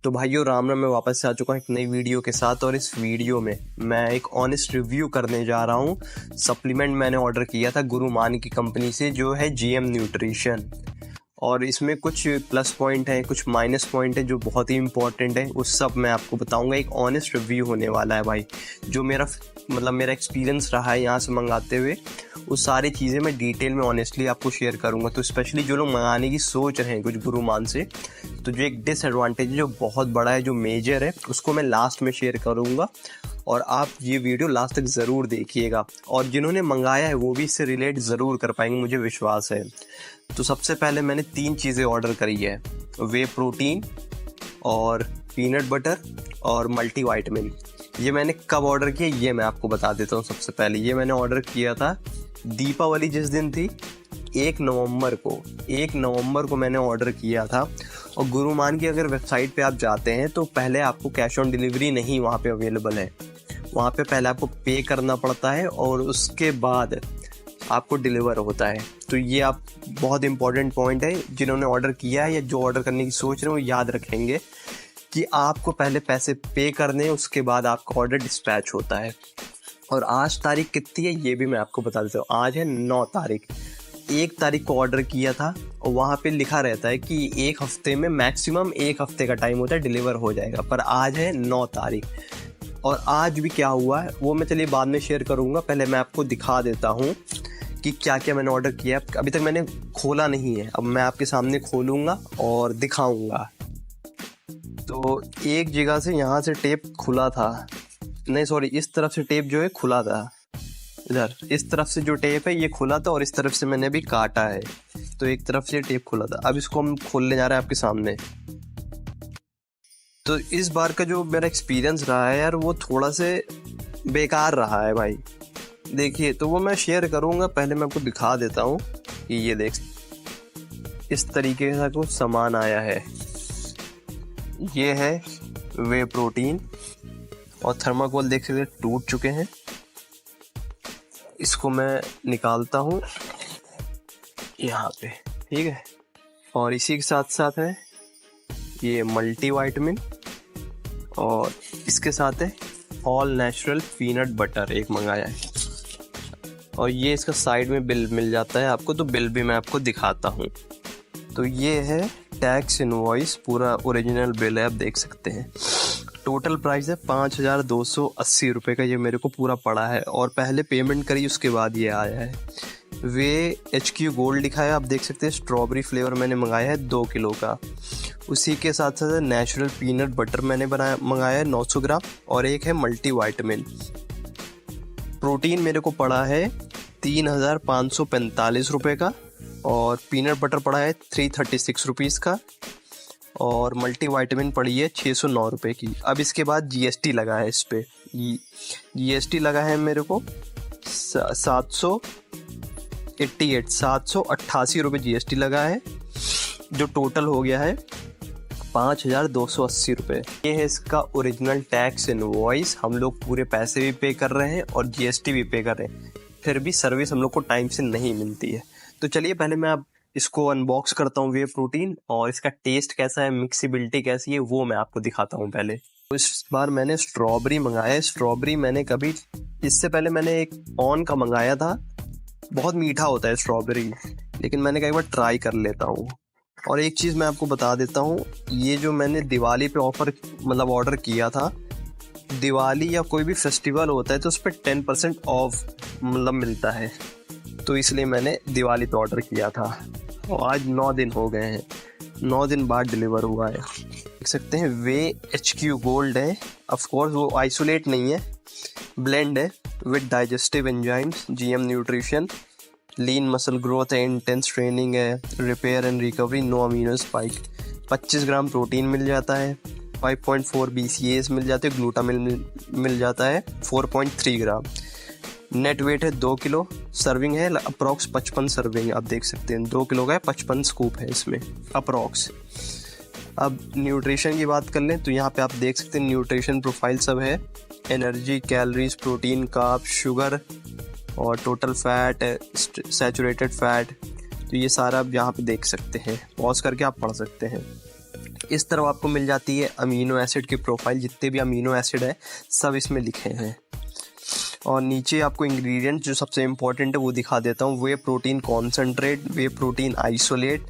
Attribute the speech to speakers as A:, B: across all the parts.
A: तो भाइयों राम राम, मैं वापस से आ चुका हूँ एक नई वीडियो के साथ। और इस वीडियो में मैं एक ऑनेस्ट रिव्यू करने जा रहा हूँ। सप्लीमेंट मैंने ऑर्डर किया था गुरुमान की कंपनी से, जो है जीएम न्यूट्रिशन। और इसमें कुछ प्लस पॉइंट है, कुछ माइनस पॉइंट है जो बहुत ही इंपॉर्टेंट है। उस सब मैं आपको बताऊंगा। एक ऑनेस्ट रिव्यू होने वाला है भाई। जो मेरा एक्सपीरियंस रहा है यहाँ से मंगाते हुए, वो सारी चीज़ें मैं डिटेल में ऑनेस्टली आपको शेयर करूँगा। तो स्पेशली जो लोग मंगाने की सोच रहे हैं कुछ गुरुमान से, तो जो एक डिसएडवांटेज है जो बहुत बड़ा है, जो मेजर है, उसको मैं लास्ट में शेयर करूँगा। और आप ये वीडियो लास्ट तक ज़रूर देखिएगा। और जिन्होंने मंगाया है वो भी इससे रिलेट ज़रूर कर पाएंगे, मुझे विश्वास है। तो सबसे पहले मैंने 3 चीज़ें ऑर्डर करी है, वे प्रोटीन और पीनट बटर और मल्टीवाइटामिन। ये मैंने कब ऑर्डर किया ये मैं आपको बता देता हूँ। सबसे पहले ये मैंने ऑर्डर किया था दीपावली जिस दिन थी, 1 नवंबर को मैंने ऑर्डर किया था। और गुरुमान की अगर वेबसाइट पे आप जाते हैं तो पहले आपको कैश ऑन डिलीवरी नहीं वहाँ पे अवेलेबल है। वहाँ पे पहले आपको पे करना पड़ता है और उसके बाद आपको डिलीवर होता है। तो ये आप बहुत इंपॉर्टेंट पॉइंट है, जिन्होंने ऑर्डर किया है या जो ऑर्डर करने की सोच रहे हैं वो याद रखेंगे कि आपको पहले पैसे पे करने हैं, उसके बाद आपका ऑर्डर डिस्पैच होता है। और आज तारीख कितनी है ये भी मैं आपको बता देता हूँ। आज है 9 तारीख। 1 तारीख को ऑर्डर किया था और वहाँ पे लिखा रहता है कि 1 हफ्ते में, मैक्सिमम 1 हफ्ते का टाइम होता है, डिलीवर हो जाएगा। पर आज है 9 तारीख। और आज भी क्या हुआ है वो मैं चलिए बाद में शेयर करूँगा। पहले मैं आपको दिखा देता हूँ कि क्या क्या मैंने ऑर्डर किया। अभी तक मैंने खोला नहीं है, अब मैं आपके सामने खोलूँगा और दिखाऊँगा। तो एक जगह से यहाँ से टेप खुला था, नहीं सॉरी, इस तरफ से टेप जो है खुला था। इधर इस तरफ से जो टेप है ये खुला था और इस तरफ से मैंने भी काटा है, तो एक तरफ से टेप खुला था। अब इसको हम खोलने जा रहे हैं आपके सामने। तो इस बार का जो मेरा एक्सपीरियंस रहा है यार, वो थोड़ा से बेकार रहा है भाई। देखिए, तो वो मैं शेयर करूँगा। पहले मैं आपको दिखा देता हूँ कि ये देख, इस तरीके का कुछ सामान आया है। ये है वे प्रोटीन और थर्माकोल देख सकते टूट चुके हैं। इसको मैं निकालता हूँ यहाँ पे, ठीक है। और इसी के साथ साथ है ये मल्टीवाइटामिन और इसके साथ है ऑल नेचुरल पीनट बटर एक मंगाया है। और ये इसका साइड में बिल मिल जाता है आपको, तो बिल भी मैं आपको दिखाता हूँ। तो ये है टैक्स इनवॉइस, पूरा ओरिजिनल बिल है, आप देख सकते हैं। टोटल प्राइस है 5280 रुपये का, ये मेरे को पूरा पड़ा है। और पहले पेमेंट करी उसके बाद ये आया है। वे HQ गोल्ड लिखा है, आप देख सकते हैं। स्ट्रॉबेरी फ्लेवर मैंने मंगाया है 2 किलो का। उसी के साथ साथ नेचुरल पीनट बटर मैंने मंगाया है 900 ग्राम और एक है मल्टीवाइटामिन। प्रोटीन मेरे को पड़ा है 3545 रुपये का और पीनट बटर पड़ा है 336 रुपीज़ का और मल्टीवाइटामिन पड़ी है 609 रुपये की। अब इसके बाद GST लगा है, इस पे GST लगा है मेरे को 788 रुपये GST लगा है, जो टोटल हो गया है 5280 रुपये। ये है इसका ओरिजिनल टैक्स इनवॉइस। हम लोग पूरे पैसे भी पे कर रहे हैं और GST भी पे कर रहे हैं, फिर भी सर्विस हम लोग को टाइम से नहीं मिलती है। तो चलिए पहले मैं अब इसको अनबॉक्स करता हूँ वे प्रोटीन, और इसका टेस्ट कैसा है, मिक्सिबिलिटी कैसी है, वो मैं आपको दिखाता हूँ पहले। तो इस बार मैंने स्ट्रॉबेरी मंगाया है। स्ट्रॉबेरी मैंने कभी, इससे पहले मैंने एक ऑन का मंगाया था, बहुत मीठा होता है स्ट्रॉबेरी, लेकिन मैंने कई बार ट्राई कर लेता हूँ। और एक चीज़ मैं आपको बता देता हूँ, ये जो मैंने दिवाली पे ऑर्डर किया था, दिवाली या कोई भी फेस्टिवल होता है तो उस पर 10% ऑफ मिलता है, तो इसलिए मैंने दिवाली पे ऑर्डर किया था। और आज 9 दिन हो गए हैं, 9 दिन बाद डिलीवर हुआ है। देख सकते हैं वे HQ गोल्ड है। ऑफ कोर्स वो आइसोलेट नहीं है, ब्लेंड है with digestive enzymes, GM nutrition, lean muscle growth है, इंटेंस ट्रेनिंग है, repair and recovery, no amino spike. 25 gram protein मिल जाता है, 5.4 BCAs मिल जाते हैं, ग्लूटामिन मिल जाता है 4.3 ग्राम। नेट वेट है 2 किलो। सर्विंग है अप्रॉक्स 55 सर्विंग, आप देख सकते हैं 2 किलो का है, 55 स्कूप है इसमें अप्रॉक्स। अब न्यूट्रिशन की बात कर लें तो यहाँ पे आप देख सकते हैं न्यूट्रिशन प्रोफाइल सब है, energy, calories, protein, carb, sugar और टोटल फैट, सैचुरेटेड फैट। तो ये सारा आप यहाँ पे देख सकते हैं, पॉज करके आप पढ़ सकते हैं। इस तरह आपको मिल जाती है अमीनो एसिड की प्रोफाइल, जितने भी अमीनो एसिड है सब इसमें लिखे हैं। और नीचे आपको इंग्रेडिएंट जो सबसे इम्पोर्टेंट है वो दिखा देता हूँ। Whey protein concentrate, whey protein isolate,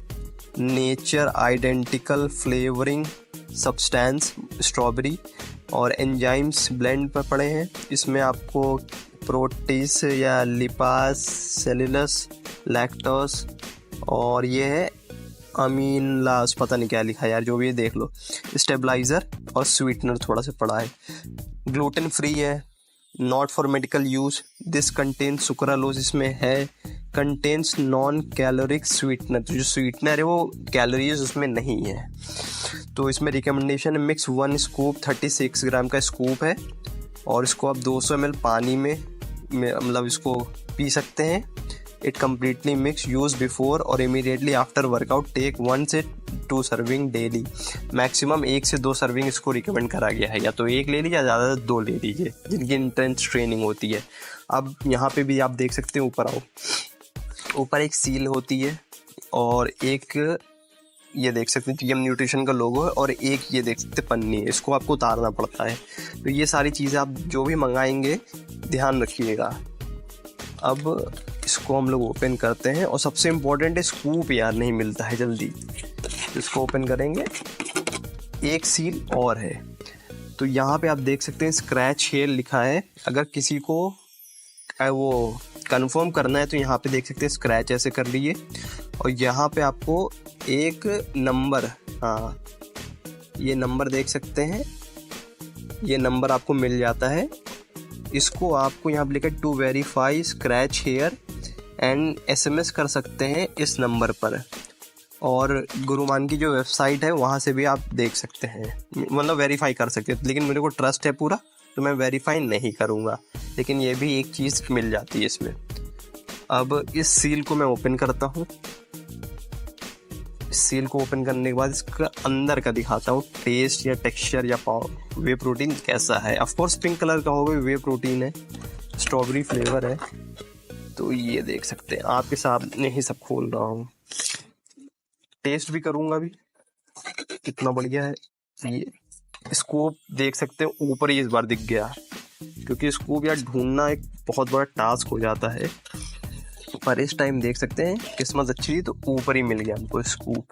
A: nature identical flavouring substance strawberry, और एंजाइम्स ब्लेंड पर पड़े हैं। इसमें आपको प्रोटीज या लिपास, सेलुलस, लैक्टोस, और ये है अमीनलास, पता नहीं क्या लिखा है यार, जो भी है देख लो। स्टेबलाइज़र और स्वीटनर थोड़ा सा पड़ा है। ग्लूटेन फ्री है, not for medical use, this contain sucralose इसमें है, कंटेन्स नॉन कैलोरिक स्वीटनर, तो जो स्वीटनर है वो कैलोरीज उसमें नहीं है। तो इसमें रिकमेंडेशन है मिक्स 1 स्कूप, 36 ग्राम का स्कूप है, और इसको आप 200 ml पानी में मतलब इसको पी सकते हैं। It completely mix, use before और इमीडिएटली आफ्टर वर्कआउट, टेक 1 से 2 सर्विंग डेली। मैक्सिमम 1 से 2 सर्विंग इसको रिकमेंड करा गया है, या तो 1 ले लीजिए या ज़्यादा 2 ले लीजिए जिनकी इंटेंस ट्रेनिंग होती है। अब यहाँ पे भी आप देख सकते हैं, ऊपर आओ, ऊपर एक सील होती है और एक ये देख सकते हैं जीएम न्यूट्रिशन का लोगो है, और एक ये देख सकते हैं पन्नी है, इसको आपको उतारना पड़ता है। तो ये सारी चीज़ें आप जो भी मंगाएंगे ध्यान रखिएगा। अब इसको हम लोग ओपन करते हैं, और सबसे इम्पोर्टेंट है स्कूप यार नहीं मिलता है जल्दी। इसको ओपन करेंगे, एक सील और है। तो यहाँ पे आप देख सकते हैं स्क्रैच हेयर लिखा है। अगर किसी को वो कंफर्म करना है तो यहाँ पे देख सकते हैं स्क्रैच ऐसे कर लीजिए, और यहाँ पे आपको एक नंबर, हाँ ये नंबर देख सकते हैं, ये नंबर आपको मिल जाता है। इसको आपको यहाँ पे लिखा to verify scratch here and SMS कर सकते हैं इस नंबर पर। और गुरुमान की जो वेबसाइट है वहाँ से भी आप देख सकते हैं, मतलब वेरीफाई कर सकते हैं। लेकिन मेरे को ट्रस्ट है पूरा, तो मैं वेरीफाई नहीं करूँगा, लेकिन ये भी एक चीज़ मिल जाती है इसमें। अब इस सील को मैं ओपन करता हूँ। इस सील को ओपन करने के बाद इसका अंदर का दिखाता हूँ, टेस्ट या टेक्सचर या वे प्रोटीन कैसा है। ऑफकोर्स पिंक कलर का होगा, वे प्रोटीन है, स्ट्रॉबेरी फ्लेवर है। तो ये देख सकते हैं, आपके सामने ही सब खोल रहा हूँ, टेस्ट भी करूँगा भी, कितना बढ़िया है। ये स्कूप देख सकते हैं ऊपर ही इस बार दिख गया, क्योंकि स्कूप यार ढूंढना एक बहुत बड़ा टास्क हो जाता है, पर इस टाइम देख सकते हैं किस्मत अच्छी थी तो ऊपर ही मिल गया हमको स्कूप।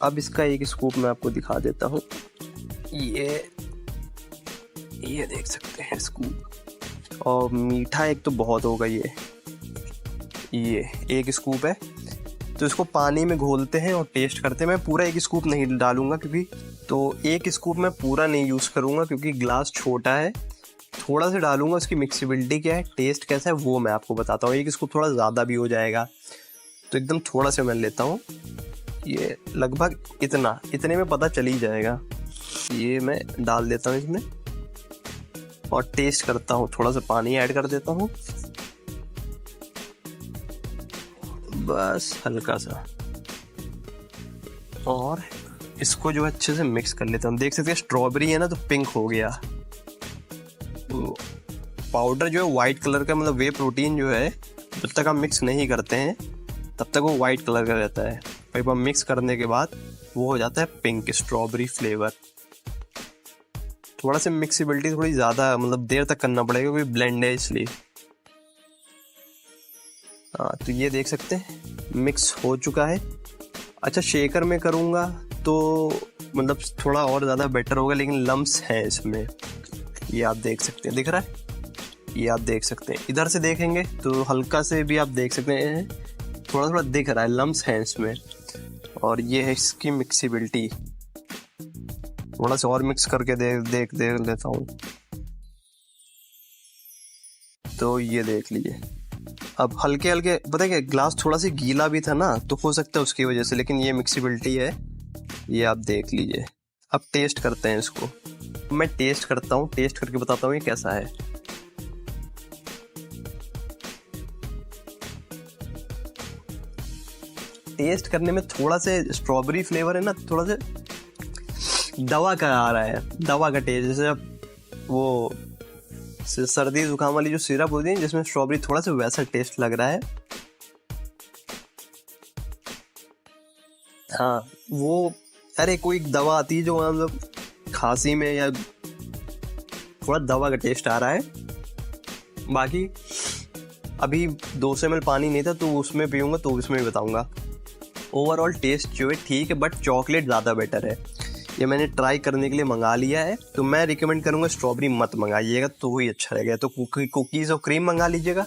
A: अब इसका एक स्कूप मैं आपको दिखा देता हूँ। ये देख सकते हैं स्कूप, और मीठा एक तो बहुत होगा। ये एक स्कूप है, तो इसको पानी में घोलते हैं और टेस्ट करते हैं। मैं पूरा एक स्कूप नहीं डालूंगा, क्योंकि तो एक स्कूप मैं पूरा नहीं यूज़ करूँगा क्योंकि ग्लास छोटा है, थोड़ा सा डालूंगा। उसकी मिक्सिबिलिटी क्या है, टेस्ट कैसा है वो मैं आपको बताता हूँ। एक स्कूप थोड़ा ज़्यादा भी हो जाएगा, तो एकदम थोड़ा सा मैं लेता हूँ। ये लगभग इतने में पता चल ही जाएगा। ये मैं डाल देता हूँ इसमें और टेस्ट करता हूँ, थोड़ा सा पानी ऐड कर देता हूँ, बस हल्का सा, और इसको जो अच्छे से मिक्स कर लेता हूँ। देख सकते हैं स्ट्रॉबेरी है ना, तो पिंक हो गया। पाउडर जो है वाइट कलर का, मतलब वे प्रोटीन जो है जब तक हम मिक्स नहीं करते हैं तब तक वो वाइट कलर का रहता है, फिर हम मिक्स करने के बाद वो हो जाता है पिंक, स्ट्रॉबेरी फ्लेवर। थोड़ा सा मिक्सिबिलिटी थोड़ी ज़्यादा, मतलब देर तक करना पड़ेगा क्योंकि ब्लेंड है इसलिए। हाँ, तो ये देख सकते हैं मिक्स हो चुका है। अच्छा, शेकर में करूँगा तो मतलब थोड़ा और ज़्यादा बेटर होगा, लेकिन लम्स हैं इसमें, ये आप देख सकते हैं, दिख रहा है, ये आप देख सकते हैं। इधर से देखेंगे तो हल्का से भी आप देख सकते हैं, थोड़ा थोड़ा दिख रहा है, लम्स हैं इसमें। और ये है इसकी मिक्सिबिलिटी, थोड़ा सा और मिक्स करके देख लेता हूँ। तो ये देख लीजिए, अब हल्के हल्के, पता है क्या, ग्लास थोड़ा सा गीला भी था ना, तो हो सकता है उसकी वजह से, लेकिन ये मिक्सिबिलिटी है, ये आप देख लीजिए। अब टेस्ट करते हैं इसको, मैं टेस्ट करता हूँ, टेस्ट करके बताता हूँ ये कैसा है। टेस्ट करने में थोड़ा से स्ट्रॉबेरी फ्लेवर है ना, थोड़ा सा दवा का आ रहा है, दवा का टेस्ट, जैसे वो सर्दी जुकाम वाली जो सिरप होती है जिसमें स्ट्रॉबेरी, थोड़ा सा वैसा टेस्ट लग रहा है। हाँ, वो अरे कोई दवा आती है जो मतलब खांसी में या थोड़ा दवा का टेस्ट आ रहा है। बाकी अभी 200 ml पानी नहीं था तो उसमें पीऊँगा तो उसमें भी बताऊँगा। ओवरऑल टेस्ट जो है ठीक है, बट चॉकलेट ज़्यादा बेटर है। ये मैंने ट्राई करने के लिए मंगा लिया है, तो मैं रिकमेंड करूँगा स्ट्रॉबेरी मत मंगाइएगा तो ही अच्छा रहेगा। तो कुकीज़ और क्रीम मंगा लीजिएगा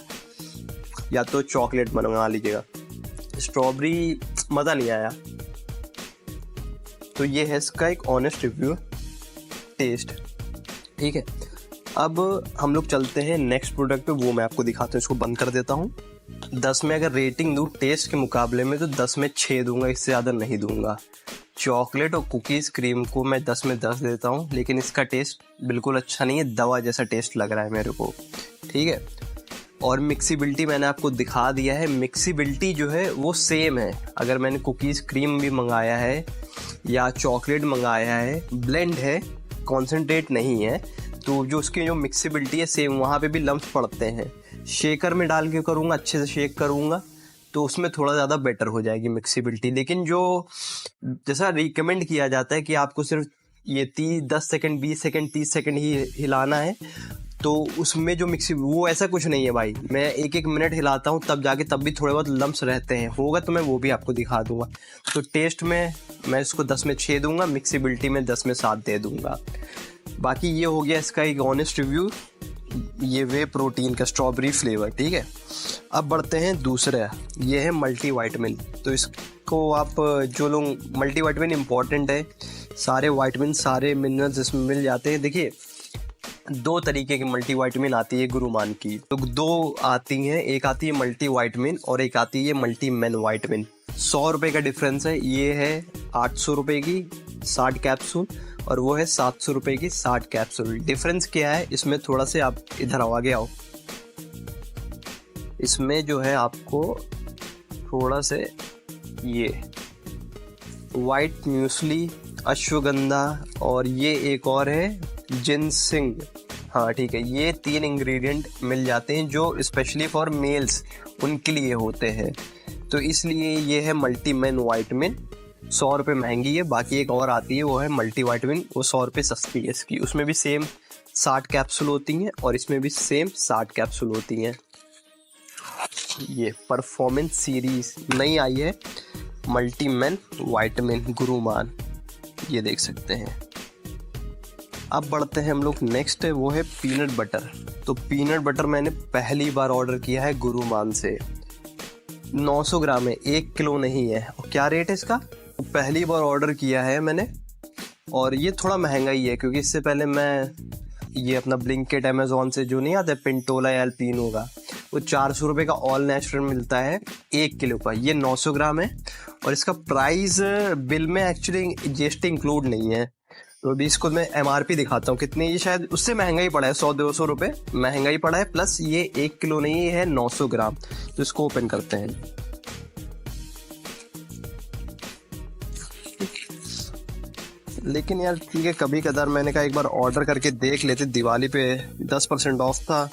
A: या तो चॉकलेट मंगा लीजिएगा। स्ट्रॉबेरी मज़ा नहीं आया। तो ये है इसका एक ऑनेस्ट रिव्यू टेस्ट, ठीक है। अब हम लोग चलते हैं नेक्स्ट प्रोडक्ट पे, वो मैं आपको दिखाता हूँ। इसको बंद कर देता हूँ। 10 में अगर रेटिंग दूँ टेस्ट के मुकाबले में तो 10 में 6 दूंगा, इससे ज़्यादा नहीं दूंगा। चॉकलेट और कुकीज़ क्रीम को मैं 10 में 10 देता हूँ, लेकिन इसका टेस्ट बिल्कुल अच्छा नहीं है, दवा जैसा टेस्ट लग रहा है मेरे को, ठीक है। और मिक्सिबिलिटी मैंने आपको दिखा दिया है। मिक्सिबिलिटी जो है वो सेम है। अगर मैंने कुकीज़ क्रीम भी मंगाया है या चॉकलेट मंगाया है, ब्लेंड है, कॉन्सेंट्रेट नहीं है, तो जो उसकी जो मिक्सिबिलिटी है सेम, वहाँ पे भी लम्स पड़ते हैं। शेकर में डाल के करूँगा, अच्छे से शेक करूँगा तो उसमें थोड़ा ज़्यादा बेटर हो जाएगी मिक्सिबिलिटी। लेकिन जो जैसा रिकमेंड किया जाता है कि आपको सिर्फ ये 10 सेकंड 20 सेकंड 30 सेकंड ही हिलाना है, तो उसमें जो वो ऐसा कुछ नहीं है भाई। मैं 1-1 मिनट हिलाता हूँ तब जाके, तब भी थोड़े बहुत लम्स रहते हैं। होगा तो मैं वो भी आपको दिखा दूंगा। तो टेस्ट में मैं इसको 10 में 6 दूंगा, मिक्सिबिलिटी में 10 में 7 दे दूंगा। बाकी ये हो गया इसका एक ऑनेस्ट रिव्यू, ये वे प्रोटीन का स्ट्रॉबेरी फ्लेवर, ठीक है। अब बढ़ते हैं दूसरा, ये है मल्टी वाइटामिन। तो इसको आप जो लोग, मल्टी वाइटामिन इम्पॉर्टेंट है, सारे वाइटामिन सारे मिनरल्स इसमें मिल जाते हैं। देखिए 2 तरीके की मल्टी वाइटामिन आती है गुरुमान की, तो 2 आती हैं, एक आती है मल्टी वाइटामिन और एक आती है मल्टी मेन वाइटामिन। 100 रुपये का डिफरेंस है। ये है 800 रुपये की 60 कैप्सूल और वो है 700 रुपये की 60 कैप्सूल। डिफरेंस क्या है इसमें? थोड़ा से आप इधर आओ, आगे आओ। इसमें जो है आपको थोड़ा से ये वाइट म्यूसली, अश्वगंधा और ये एक और है जिनसिंग, हाँ ठीक है, ये 3 इंग्रेडिएंट मिल जाते हैं जो स्पेशली फॉर मेल्स उनके लिए होते हैं। तो इसलिए ये है मल्टी मेन वाइटामिन। 100 रुपये महंगी है। बाकी एक और आती है वो है मल्टी वाइटामिन, वो 100 रुपये सस्ती है इसकी। उसमें भी सेम 60 कैप्सूल होती हैं और इसमें भी सेम 60 कैप्सूल होती हैं। ये परफॉर्मेंस सीरीज नई आई है, मल्टी मेन वाइटामिन गुरुमान, ये देख सकते हैं। अब बढ़ते हैं हम लोग नेक्स्ट है, वो है पीनट बटर। तो पीनट बटर मैंने पहली बार ऑर्डर किया है गुरुमान से। 900 ग्राम है, 1 किलो नहीं है। और क्या रेट है इसका? पहली बार ऑर्डर किया है मैंने और ये थोड़ा महंगा ही है, क्योंकि इससे पहले मैं ये अपना ब्लिंकिट अमेजोन से जो नहीं आता पिंटोला या अल्पीनो का, वो 400 रुपये का ऑल नेचुरल मिलता है 1 किलो का। ये 900 ग्राम है और इसका प्राइस बिल में एक्चुअली जीएसटी इंक्लूड नहीं है। तो अभी इसको मैं MRP दिखाता हूँ कितने, ये शायद उससे महंगा ही पड़ा है, 100-200 रुपये महंगा ही पड़ा है। प्लस ये 1 किलो नहीं है, 900 ग्राम। तो इसको ओपन करते हैं। लेकिन यार ठीक है, कभी कदार मैंने कहा एक बार ऑर्डर करके देख लेते, दिवाली पे 10% ऑफ था,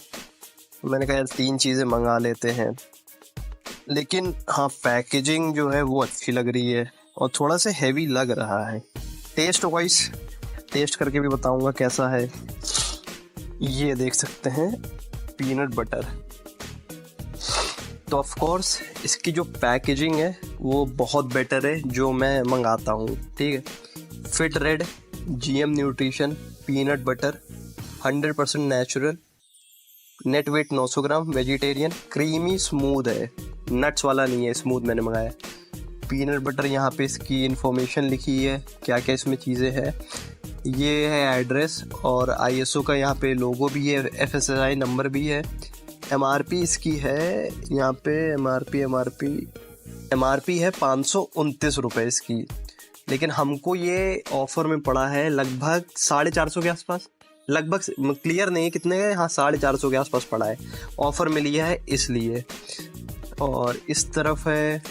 A: तो मैंने कहा यार 3 चीज़ें मंगा लेते हैं। लेकिन हाँ, पैकेजिंग जो है वो अच्छी लग रही है और थोड़ा सा हैवी लग रहा है। टेस्ट वाइज टेस्ट करके भी बताऊंगा कैसा है। ये देख सकते हैं पीनट बटर। तो ऑफ कोर्स इसकी जो पैकेजिंग है वो बहुत बेटर है जो मैं मंगाता हूँ, ठीक है। Fit red GM nutrition peanut butter 100% natural, net weight 900 gram, vegetarian, creamy smooth है, नट्स वाला नहीं है, स्मूथ मैंने मंगाया। पीनट बटर यहाँ पे इसकी इंफॉर्मेशन लिखी है, क्या क्या इसमें चीज़ें हैं। ये है एड्रेस और ISO का यहाँ पे लोगो भी है, FSSAI नंबर भी है। MRP इसकी है यहाँ पे, MRP है 529 रुपये इसकी। लेकिन हमको ये ऑफर में पड़ा है लगभग 450 के आसपास, लगभग क्लियर नहीं कितने का, हाँ 450 के आसपास पड़ा है। ऑफर में लिया है इसलिए। और इस तरफ है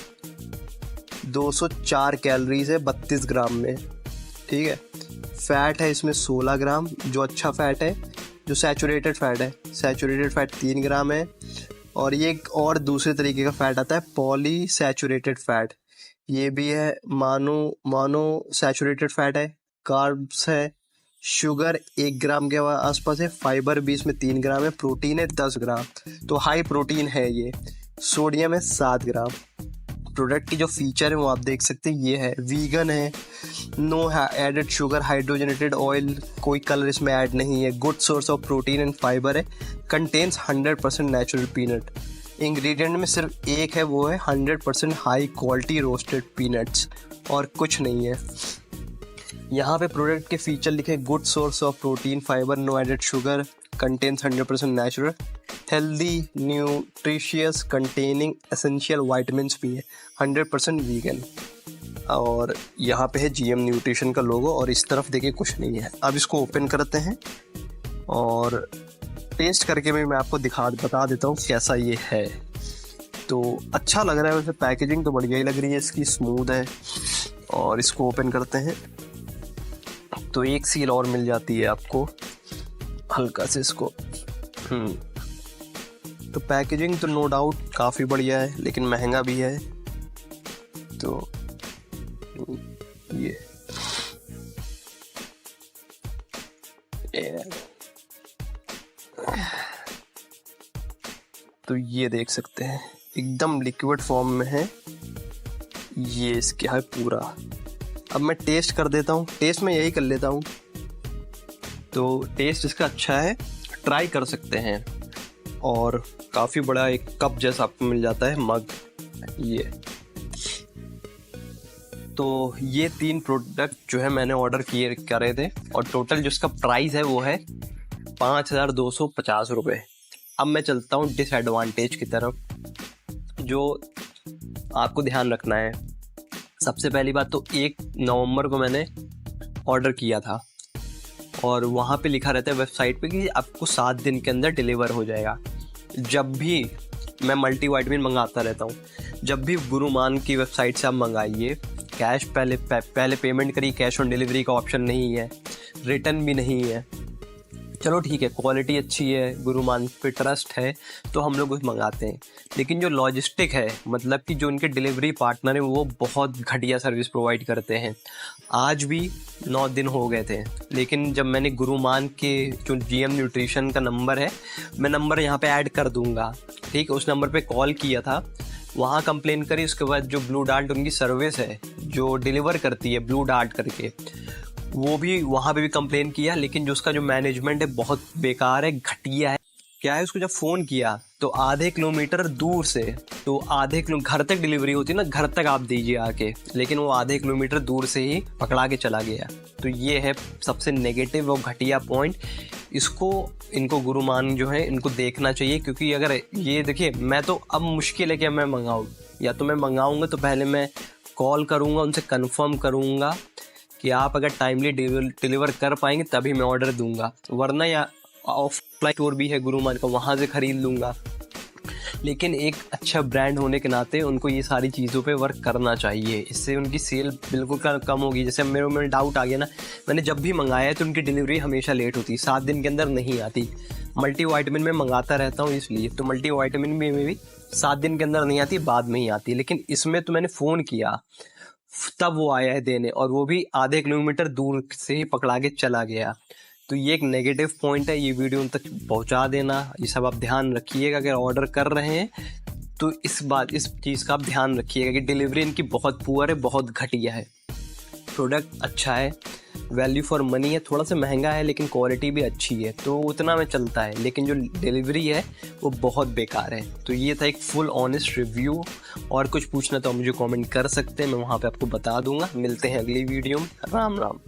A: 204 कैलोरीज है 32 ग्राम में, ठीक है। फैट है इसमें 16 ग्राम, जो अच्छा फैट है, जो सैचुरेटेड फैट है, सैचुरेटेड फैट 3 ग्राम है। और ये एक और दूसरे तरीके का फैट आता है, पॉली सैचुरेटेड फैट, ये भी है, मानो सैचुरेटेड फैट है, कार्ब्स है, शुगर 1 ग्राम के आसपास है, फाइबर भी इसमें 3 ग्राम है, प्रोटीन है 10 ग्राम, तो हाई प्रोटीन है ये। सोडियम है 7 ग्राम। प्रोडक्ट की जो फीचर है वो आप देख सकते हैं, ये है वीगन है, no added sugar, hydrogenated oil, कोई कलर इसमें ऐड नहीं है, good source of protein and fibre है, कंटेन्स 100% नेचुरल पीनट। इंग्रेडिएंट में सिर्फ एक है, वो है 100% हाई क्वालिटी रोस्टेड पीनट्स, और कुछ नहीं है। यहाँ पे प्रोडक्ट के फीचर लिखे, good source of protein, fibre, no added sugar, contains 100% natural, healthy, nutritious, containing essential vitamins भी है, 100% वीगन। और यहाँ पे है जीएम न्यूट्रिशन का लोगो, और इस तरफ देखिए कुछ नहीं है। अब इसको ओपन करते हैं और टेस्ट करके भी मैं आपको बता देता हूँ कैसा ये है। तो अच्छा लग रहा है, वैसे पैकेजिंग तो बढ़िया ही लग रही है इसकी, स्मूथ है। और इसको ओपन करते हैं तो एक सील और मिल जाती है आपको, हल्का से इसको। तो पैकेजिंग तो नो डाउट काफ़ी बढ़िया है, लेकिन महंगा भी है। तो ये तो ये देख सकते हैं, एकदम लिक्विड फॉर्म में है ये, इसका है पूरा। अब मैं टेस्ट कर देता हूँ, टेस्ट में यही कर लेता हूँ। तो टेस्ट इसका अच्छा है, ट्राई कर सकते हैं। और काफ़ी बड़ा एक कप जैसा आपको मिल जाता है, मग ये। तो ये 3 प्रोडक्ट जो है मैंने ऑर्डर करे थे, और टोटल जो इसका प्राइस है वो है 5250 रुपये। अब मैं चलता हूँ डिसएडवांटेज की तरफ, जो आपको ध्यान रखना है। सबसे पहली बात तो 1 नवंबर को मैंने ऑर्डर किया था, और वहाँ पे लिखा रहता है वेबसाइट पे कि आपको 7 दिन के अंदर डिलीवर हो जाएगा। जब भी मैं मल्टीविटामिन मंगाता रहता हूँ, जब भी गुरुमान की वेबसाइट से आप मंगाइए, कैश पहले पेमेंट करिए, कैश ऑन डिलीवरी का ऑप्शन नहीं है, रिटर्न भी नहीं है। चलो ठीक है, क्वालिटी अच्छी है, गुरुमान पे ट्रस्ट है तो हम लोग मंगाते हैं। लेकिन जो लॉजिस्टिक है, मतलब कि जो उनके डिलीवरी पार्टनर हैं, वो बहुत घटिया सर्विस प्रोवाइड करते हैं। आज भी 9 दिन हो गए थे, लेकिन जब मैंने गुरुमान के जो जीएम न्यूट्रिशन का नंबर है, मैं नंबर यहाँ पे ऐड कर दूँगा, ठीक है, उस नंबर पे कॉल किया था, वहाँ कंप्लेन करी। उसके बाद जो ब्लू डार्ट उनकी सर्विस है जो डिलीवर करती है, ब्लू डार्ट करके, वो भी वहाँ पे भी कंप्लेन किया। लेकिन जो उसका जो मैनेजमेंट है बहुत बेकार है, घटिया है। क्या है, उसको जब फ़ोन किया तो आधे किलोमीटर दूर से, तो आधे किलो घर तक डिलीवरी होती है ना, घर तक आप दीजिए आके, लेकिन वो आधे किलोमीटर दूर से ही पकड़ा के चला गया। तो ये है सबसे नेगेटिव और घटिया पॉइंट। इनको गुरुमान जो है इनको देखना चाहिए, क्योंकि अगर ये देखिए, मैं तो अब मुश्किल है कि मैं मंगाऊँ, या तो मैं मंगाऊँगा तो पहले मैं कॉल करूँगा, उनसे कन्फर्म करूँगा कि आप अगर टाइमली डिलीवर कर पाएंगे तभी मैं ऑर्डर दूंगा, वरना या ऑफलाइन स्टोर भी है गुरुमान का, वहाँ से ख़रीद लूँगा। लेकिन एक अच्छा ब्रांड होने के नाते उनको ये सारी चीज़ों पे वर्क करना चाहिए, इससे उनकी सेल बिल्कुल कम होगी। जैसे मेरे में डाउट आ गया ना, मैंने जब भी मंगाया है तो उनकी डिलीवरी हमेशा लेट होती, 7 दिन के अंदर नहीं आती। मल्टीविटामिन में मंगाता रहता हूँ इसलिए, तो मल्टीविटामिन में भी 7 दिन के अंदर नहीं आती, बाद में ही आती। लेकिन इसमें तो मैंने फ़ोन किया तब वो आया है देने, और वो भी आधे किलोमीटर दूर से ही पकड़ा के चला गया। तो ये एक नेगेटिव पॉइंट है, ये वीडियो उन तक पहुंचा देना। ये सब आप ध्यान रखिएगा, अगर ऑर्डर कर रहे हैं तो इस चीज़ का आप ध्यान रखिएगा कि डिलीवरी इनकी बहुत पुअर है, बहुत घटिया है। प्रोडक्ट अच्छा है, वैल्यू फॉर मनी है, थोड़ा सा महंगा है लेकिन क्वालिटी भी अच्छी है, तो उतना में चलता है। लेकिन जो डिलीवरी है वो बहुत बेकार है। तो ये था एक फुल ऑनेस्ट रिव्यू। और कुछ पूछना तो मुझे कमेंट कर सकते हैं, मैं वहाँ पे आपको बता दूंगा। मिलते हैं अगली वीडियो में। राम राम।